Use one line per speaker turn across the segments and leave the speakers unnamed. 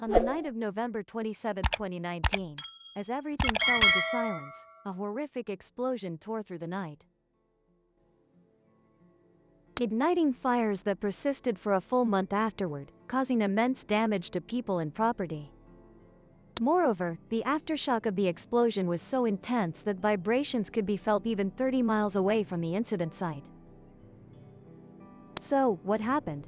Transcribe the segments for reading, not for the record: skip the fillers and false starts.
On the night of November 27, 2019, as everything fell into silence, a horrific explosion tore through the night, igniting fires that persisted for a full month afterward, causing immense damage to people and property. Moreover, the aftershock of the explosion was so intense that vibrations could be felt even 30 miles away from the incident site. So, what happened?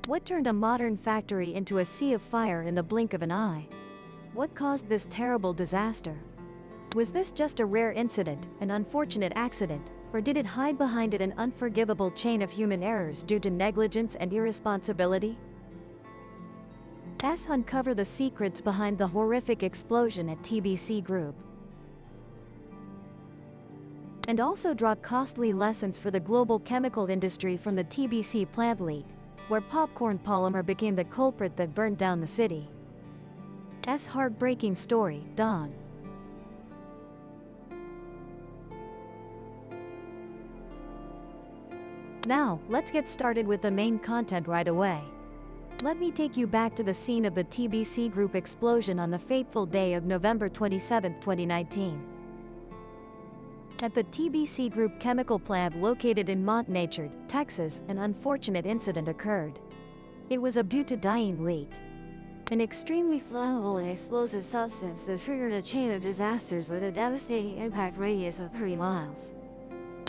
What turned a modern factory into a sea of fire in the blink of an eye? What caused this terrible disaster? Was this just a rare incident, an unfortunate accident, or did it hide behind it an unforgivable chain of human errors due to negligence and irresponsibility? Let's uncover the secrets behind the horrific explosion at TPC Group, and also draw costly lessons for the global chemical industry from the TPC plant leak, where popcorn polymer became the culprit that burned down the city. Heartbreaking story, Dawn. Now, let's get started with the main content right away. Let me take you back to the scene of the TPC Group explosion on the fateful day of November 27, 2019. At the TPC Group chemical plant located in Montnatured, Texas, an unfortunate incident occurred. It was a butadiene leak, an extremely flammable and explosive substance that triggered a chain of disasters with a devastating impact radius of 3 miles.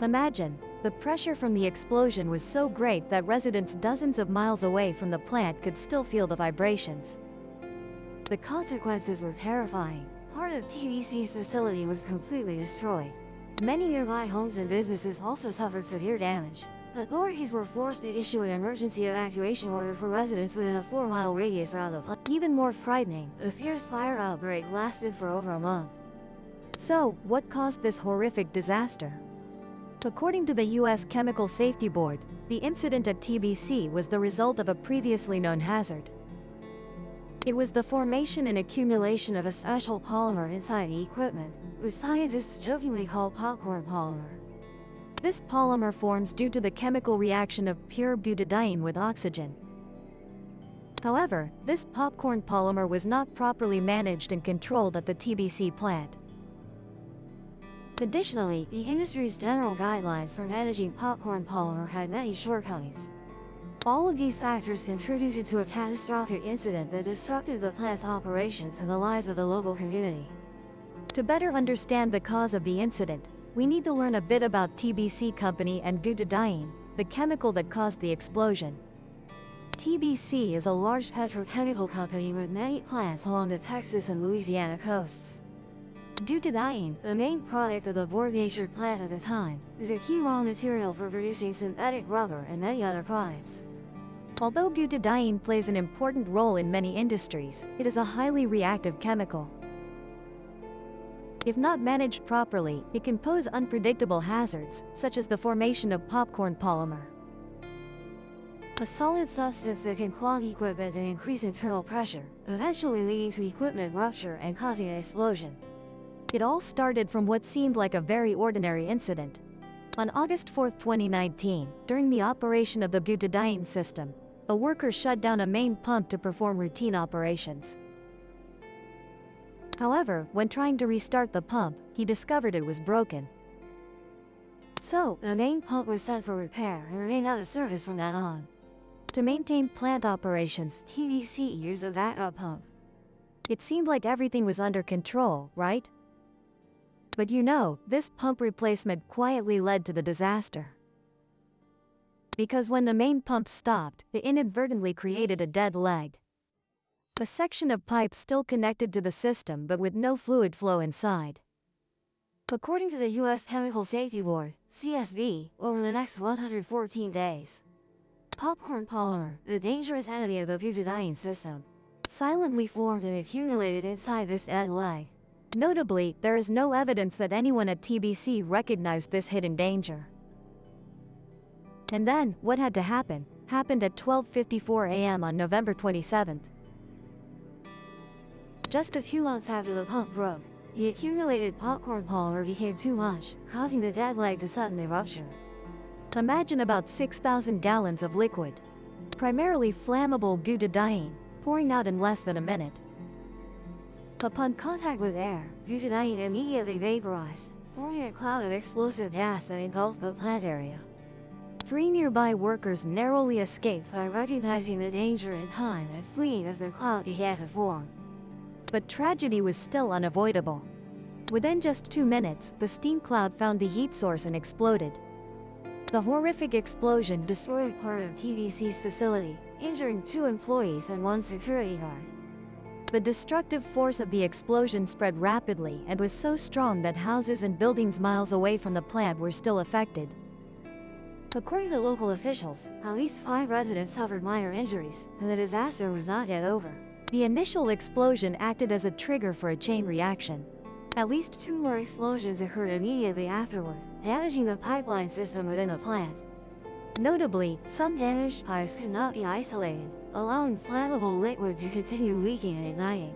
Imagine, the pressure from the explosion was so great that residents dozens of miles away from the plant could still feel the vibrations. The consequences were terrifying. Part of TPC's facility was completely destroyed. Many nearby homes and businesses also suffered severe damage. Authorities were forced to issue an emergency evacuation order for residents within a 4-mile radius around the plant. Even more frightening, a fierce fire outbreak lasted for over a month. So, what caused this horrific disaster? According to the U.S. Chemical Safety Board, the incident at TPC was the result of a previously known hazard. It was the formation and accumulation of a special polymer inside the equipment, which scientists jokingly call popcorn polymer. This polymer forms due to the chemical reaction of pure butadiene with oxygen. However, this popcorn polymer was not properly managed and controlled at the TPC plant. Additionally, the industry's general guidelines for managing popcorn polymer had many shortcomings. All of these factors contributed to a catastrophic incident that disrupted the plant's operations and the lives of the local community. To better understand the cause of the incident, we need to learn a bit about TPC Company and butadiene, the chemical that caused the explosion. TPC is a large petrochemical company with many plants along the Texas and Louisiana coasts. Butadiene, the main product of the Montnatured plant at the time, is a key raw material for producing synthetic rubber and many other products. Although butadiene plays an important role in many industries, it is a highly reactive chemical. If not managed properly, it can pose unpredictable hazards, such as the formation of popcorn polymer, a solid substance that can clog equipment and increase internal pressure, eventually leading to equipment rupture and causing an explosion. It all started from what seemed like a very ordinary incident. On August 4, 2019, during the operation of the butadiene system, a worker shut down a main pump to perform routine operations. However, when trying to restart the pump, he discovered it was broken. So, the main pump was sent for repair and remained out of service from that on. To maintain plant operations, TPC used a backup pump. It seemed like everything was under control, right? But you know, this pump replacement quietly led to the disaster. Because when the main pump stopped, it inadvertently created a dead leg. A section of pipe still connected to the system but with no fluid flow inside. According to the U.S. Chemical Safety Board, CSB, over the next 114 days, popcorn polymer, the dangerous enemy of the butadiene system, silently formed and accumulated inside this dead leg. Notably, there is no evidence that anyone at TPC recognized this hidden danger. And then, what had to happen, happened at 12:54 a.m. on November 27th. Just a few months after the pump broke, the accumulated popcorn polymer became too much, causing the dead leg to suddenly rupture. Imagine about 6,000 gallons of liquid, primarily flammable butadiene, pouring out in less than a minute. Upon contact with air, butadiene immediately vaporized, forming a cloud of explosive gas that engulfed the plant area. 3 nearby workers narrowly escaped by recognizing the danger in time and fleeing as the cloud began to form. But tragedy was still unavoidable. Within just 2 minutes, the steam cloud found the heat source and exploded. The horrific explosion destroyed part of TPC's facility, injuring 2 employees and 1 security guard. The destructive force of the explosion spread rapidly and was so strong that houses and buildings miles away from the plant were still affected. According to local officials, at least 5 residents suffered minor injuries, and the disaster was not yet over. The initial explosion acted as a trigger for a chain reaction. At least 2 more explosions occurred immediately afterward, damaging the pipeline system within the plant. Notably, some damaged pipes could not be isolated, allowing flammable liquid to continue leaking and igniting.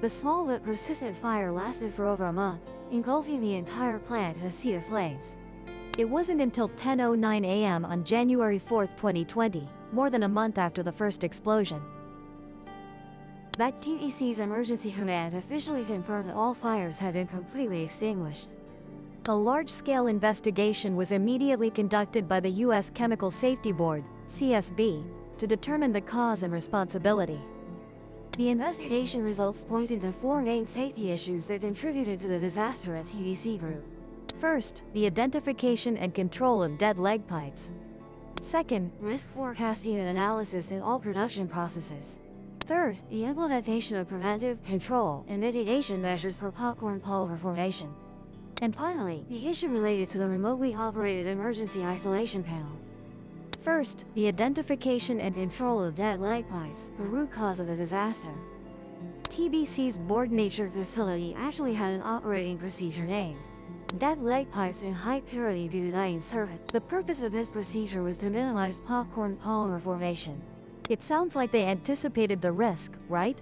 The small but persistent fire lasted for over a month, engulfing the entire plant in a sea of flames. It wasn't until 10:09 a.m. on January 4, 2020, more than a month after the first explosion, that TPC's emergency command officially confirmed that all fires had been completely extinguished. A large-scale investigation was immediately conducted by the U.S. Chemical Safety Board, CSB, to determine the cause and responsibility. The investigation results pointed to 4 main safety issues that contributed to the disaster at TPC Group. First, the identification and control of dead leg pipes. Second, risk forecasting and analysis in all production processes. Third, the implementation of preventive, control, and mitigation measures for popcorn polymer formation. And finally, the issue related to the remotely operated emergency isolation panel. First, the identification and control of dead leg pipes, the root cause of the disaster. TPC's Board Nature facility actually had an operating procedure named dead leg pipes in high purity butadiene service. The purpose of this procedure was to minimize popcorn polymer formation. It sounds like they anticipated the risk, right?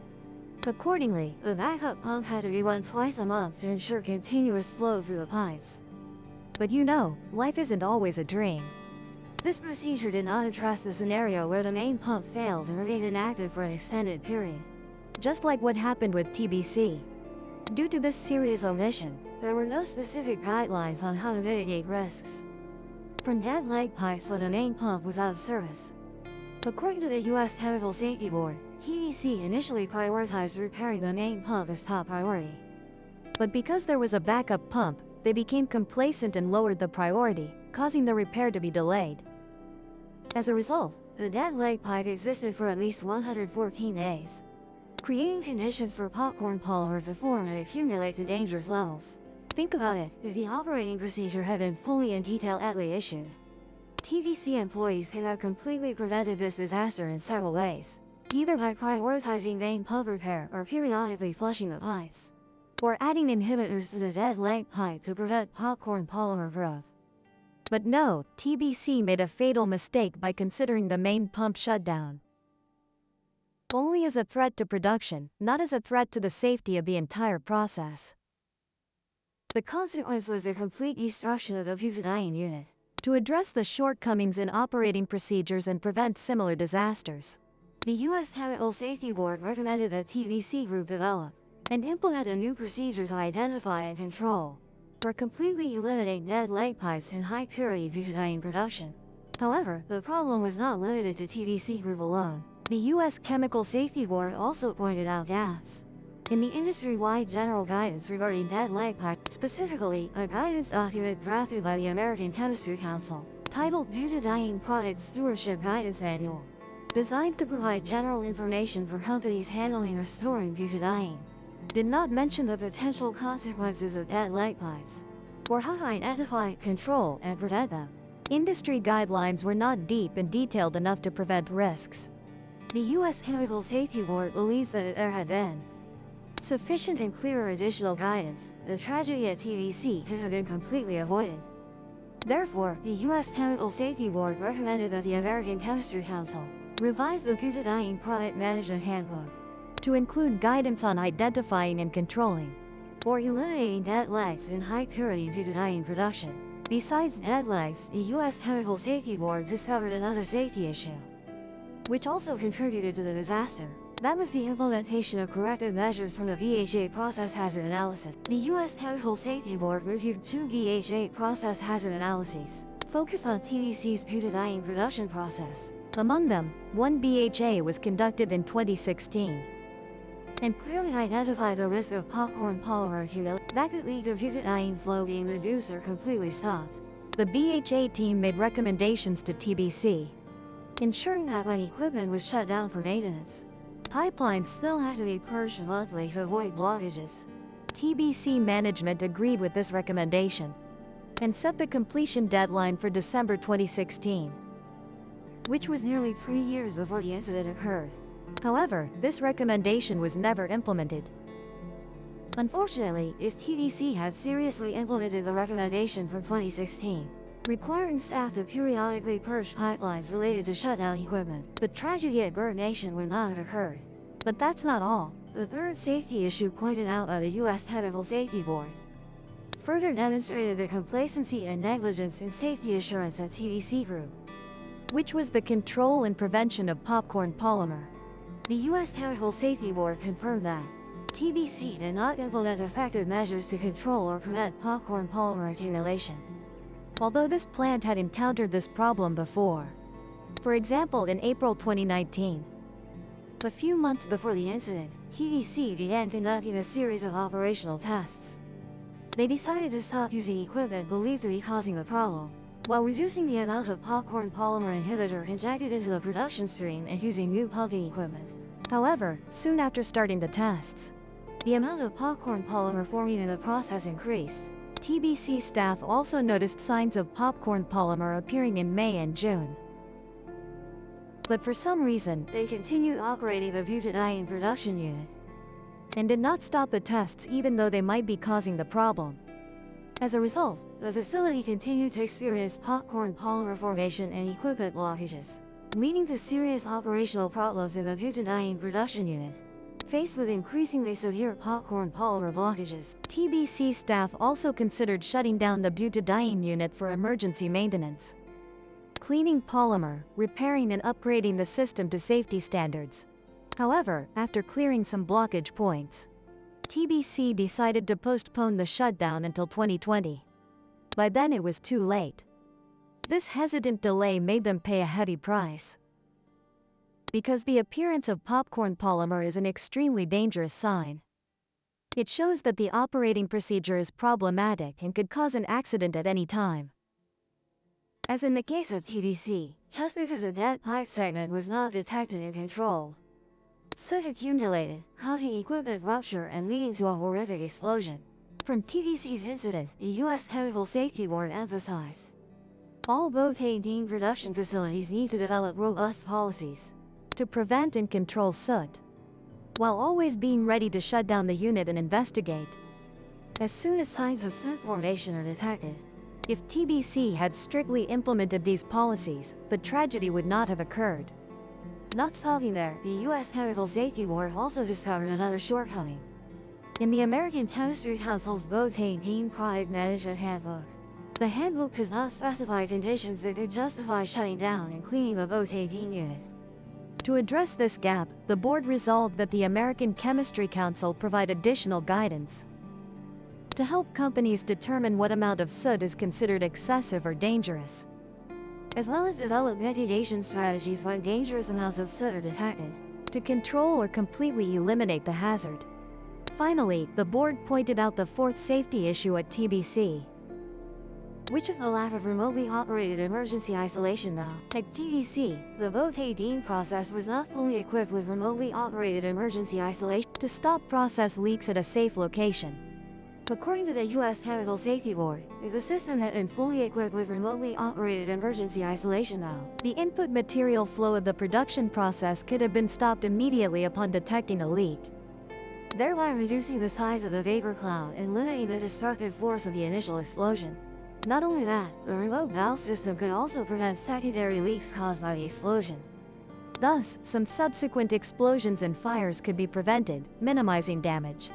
Accordingly, the backup pump had to be run twice a month to ensure continuous flow through the pipes. But you know, life isn't always a dream. This procedure did not address the scenario where the main pump failed and remained inactive for an extended period. Just like what happened with TPC. Due to this serious omission, there were no specific guidelines on how to mitigate risks from dead leg pipes when the main pump was out of service. According to the U.S. Chemical Safety Board, TPC initially prioritized repairing the main pump as top priority. But because there was a backup pump, they became complacent and lowered the priority, causing the repair to be delayed. As a result, the dead leg pipe existed for at least 114 days, creating conditions for popcorn polymer to form and accumulate to dangerous levels. Think about it, if the operating procedure had been fully and detailedly issued, TPC employees could have completely prevented this disaster in several ways, either by prioritizing main pump repair or periodically flushing the pipes, or adding inhibitors to the dead leg pipe to prevent popcorn polymer growth. But no, TPC made a fatal mistake by considering the main pump shutdown only as a threat to production, not as a threat to the safety of the entire process. The consequence was the complete destruction of the butadiene unit. To address the shortcomings in operating procedures and prevent similar disasters, the U.S. Chemical Safety Board recommended that TPC Group develop and implement a new procedure to identify and control or completely eliminate dead leg pipes in high-purity butadiene production. However, the problem was not limited to TPC Group alone. The U.S. Chemical Safety Board also pointed out gaps in the industry-wide general guidance regarding dead leg pipes, specifically a guidance document drafted by the American Chemistry Council, titled Butadiene Product Stewardship Guidance Manual, designed to provide general information for companies handling or storing butadiene, did not mention the potential consequences of dead leg pipes, or how to identify, control, and prevent them. Industry guidelines were not deep and detailed enough to prevent risks. The U.S. Chemical Safety Board believes that if there had been sufficient and clearer additional guidance, the tragedy at TPC could have been completely avoided. Therefore, the U.S. Chemical Safety Board recommended that the American Chemistry Council revise the Butadiene Product Management Handbook to include guidance on identifying and controlling or eliminating dead legs in high-purity butadiene production. Besides dead legs, the U.S. Chemical Safety Board discovered another safety issue, which also contributed to the disaster. That was the implementation of corrective measures from the VHA process hazard analysis. The U.S. Chemical Safety Board reviewed 2 VHA process hazard analyses, focused on TPC's butadiene production process. Among them, one BHA was conducted in 2016 and clearly identified the risk of popcorn polymer accumulation that could lead to butadiene flow being reduced or completely stopped. The BHA team made recommendations to TPC, ensuring that when equipment was shut down for maintenance, pipelines still had to be purged monthly to avoid blockages. TPC management agreed with this recommendation and set the completion deadline for December 2016, which was nearly 3 years before the incident occurred. However, this recommendation was never implemented. Unfortunately, if TPC had seriously implemented the recommendation from 2016, requiring staff to periodically purge pipelines related to shutdown equipment, the tragedy at Bird Nation would not have occurred. But that's not all. The third safety issue pointed out by the U.S. Chemical Safety Board further demonstrated the complacency and negligence in safety assurance at TPC Group, which was the control and prevention of popcorn polymer. The U.S. Chemical Safety Board confirmed that TPC did not implement effective measures to control or prevent popcorn polymer accumulation, although this plant had encountered this problem before. For example, in April 2019, a few months before the incident, TPC began conducting a series of operational tests. They decided to stop using equipment believed to be causing the problem, while reducing the amount of popcorn polymer inhibitor injected into the production stream and using new pumping equipment. However, soon after starting the tests, the amount of popcorn polymer forming in the process increased. TPC staff also noticed signs of popcorn polymer appearing in May and June. But for some reason, they continued operating the butadiene production unit and did not stop the tests even though they might be causing the problem. As a result, the facility continued to experience popcorn polymer formation and equipment blockages, leading to serious operational problems in the butadiene production unit. Faced with increasingly severe popcorn polymer blockages, TPC staff also considered shutting down the butadiene unit for emergency maintenance, cleaning polymer, repairing and upgrading the system to safety standards. However, after clearing some blockage points, TPC decided to postpone the shutdown until 2020. By then it was too late. This hesitant delay made them pay a heavy price, because the appearance of popcorn polymer is an extremely dangerous sign. It shows that the operating procedure is problematic and could cause an accident at any time. As in the case of TPC, just because a dead pipe segment was not detected and controlled, soot accumulated, causing equipment rupture and leading to a horrific explosion. From TPC's incident, the U.S. Chemical Safety Board emphasized, all butadiene production facilities need to develop robust policies to prevent and control soot, while always being ready to shut down the unit and investigate as soon as signs of soot formation are detected. If TPC had strictly implemented these policies, the tragedy would not have occurred. Not stopping there, the U.S. Chemical Safety Board also discovered another shortcoming in the American Chemistry Council's Butadiene Product Management Handbook. The handbook does not specify conditions that could justify shutting down and cleaning the butadiene unit. To address this gap, the board resolved that the American Chemistry Council provide additional guidance to help companies determine what amount of soot is considered excessive or dangerous, as well as develop mitigation strategies when dangerous amounts of soot are detected, to control or completely eliminate the hazard. Finally, the board pointed out the fourth safety issue at TPC, which is the lack of remotely operated emergency isolation valve. At TPC, the butadiene process was not fully equipped with remotely operated emergency isolation to stop process leaks at a safe location. According to the U.S. Chemical Safety Board, if the system had been fully equipped with remotely operated emergency isolation valve, the input material flow of the production process could have been stopped immediately upon detecting a leak, thereby reducing the size of the vapor cloud and limiting the destructive force of the initial explosion. Not only that, the remote valve system could also prevent secondary leaks caused by the explosion. Thus, some subsequent explosions and fires could be prevented, minimizing damage.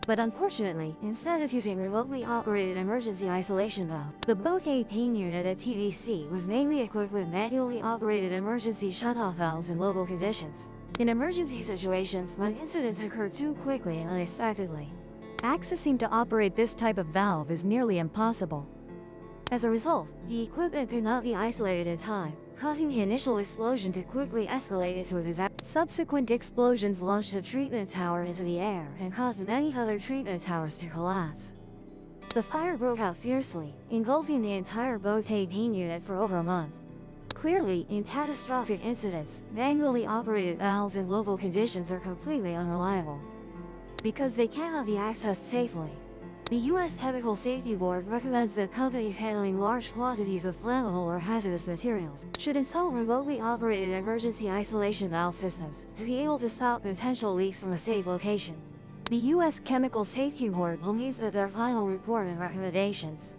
But unfortunately, instead of using remotely operated emergency isolation valve, the butadiene unit at TPC was mainly equipped with manually operated emergency shutoff valves in local conditions. In emergency situations, when incidents occur too quickly and unexpectedly, accessing to operate this type of valve is nearly impossible. As a result, the equipment could not be isolated in time, causing the initial explosion to quickly escalate into a disaster. Subsequent explosions launched a treatment tower into the air and caused many other treatment towers to collapse. The fire broke out fiercely, engulfing the entire Boat-18 unit for over a month. Clearly, in catastrophic incidents, manually operated valves in local conditions are completely unreliable, because they cannot be accessed safely. The U.S. Chemical Safety Board recommends that companies handling large quantities of flammable or hazardous materials should install remotely operated emergency isolation valve systems to be able to stop potential leaks from a safe location. The U.S. Chemical Safety Board believes that their final report and recommendations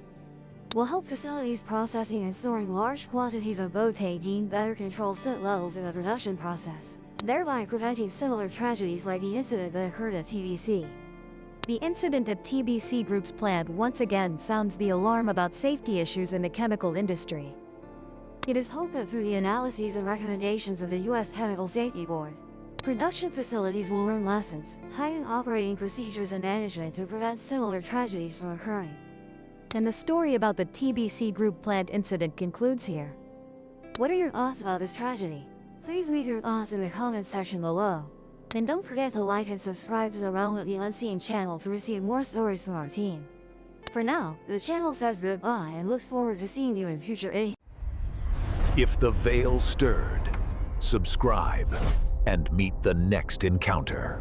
will help facilities processing and storing large quantities of Boat-18 better control soot levels in the production process, thereby preventing similar tragedies like the incident that occurred at TPC. The incident at TPC Group's plant once again sounds the alarm about safety issues in the chemical industry. It is hoped that through the analyses and recommendations of the U.S. Chemical Safety Board, production facilities will learn lessons, tighten operating procedures and management to prevent similar tragedies from occurring. And the story about the TPC Group plant incident concludes here. What are your thoughts about this tragedy? Please leave your thoughts in the comments section below. And don't forget to like and subscribe to the Realm of the Unseen channel to receive more stories from our team. For now, the channel says goodbye and looks forward to seeing you in future videos.
If the veil stirred, subscribe and meet the next encounter.